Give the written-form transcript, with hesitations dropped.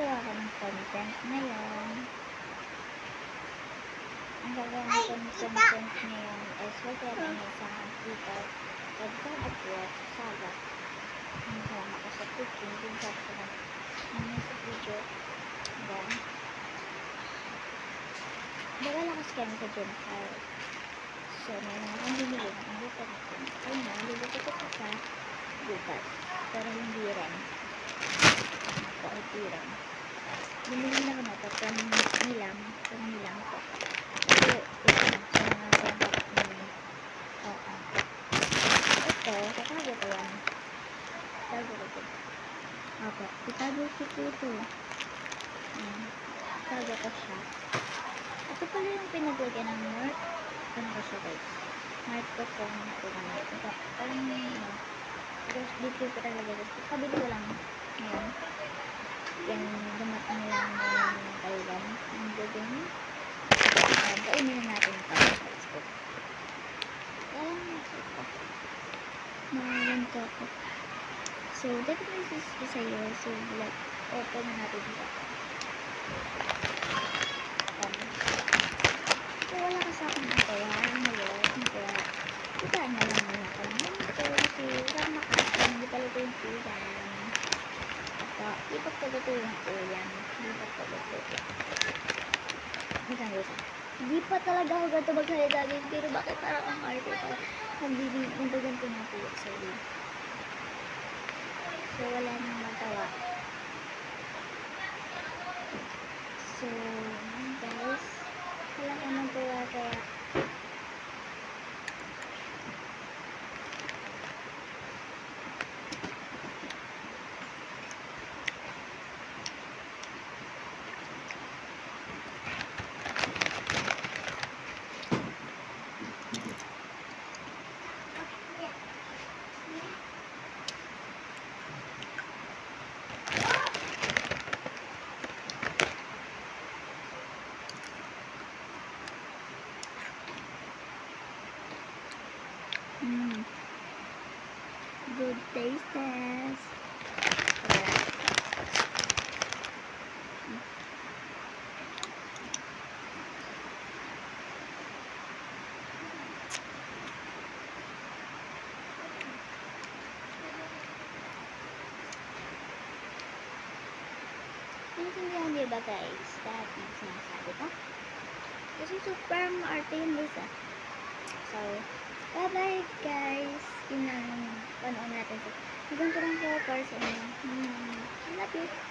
gagawa ako ng content ngayon. Ang gagawa ko ng content ngayon is mag-ready ng isang dito. Pagkaan at work, Sabbath. Nagkaroon ako sa cooking, din sa ako sa video. Then, nagalakas kami sa Juncar. So, may mga akong binili ng ang lupa natin. Ayun na, niluluto ko sa bukas. Pero hindi rin. Hindi rin. Binili na ko na ito from Nilam. From Nilam ko. So, ito. Sa mga product ni Oo. Ito, kakago ko yan. Kakago ko ito. Opo. Kakago ko ito. Kakago ko siya. Ito pala yung pinaglagyan ng North. Ano ko siya guys? North ko kung ito naman. Ito. Parang guys, dito ko talaga guys. Kabili ko lang ngayon. Yan, dumating lang ng Taiwan. Ang gagawin. Kainin na natin ito. Let's go. Alam mo ito. Nakalan ko ako. So, dito ko yung sa'yo. So, like, open na natin ito. So, wala ka sa akin ito. Kaya, itaan na lang muna ka naman ito. Kasi, wala makakita. Hindi pala ito yung ulam. Di pa pagdato yung ulam. Di pa talaga ako ganito magsalita din. Pero bakit parang ang arte ko? Nagbiganto na po. Sorry. So, wala nang magawa. So, guys. Wala ka magawa kaya good tastes. Naintindihan niyo ba guys? Dahil sinasabi ko. Kasi super maarte yun guys ah. So, bye bye guys. Yun lang panood natin. Hanggang ko lang po para sa inyo. I love you.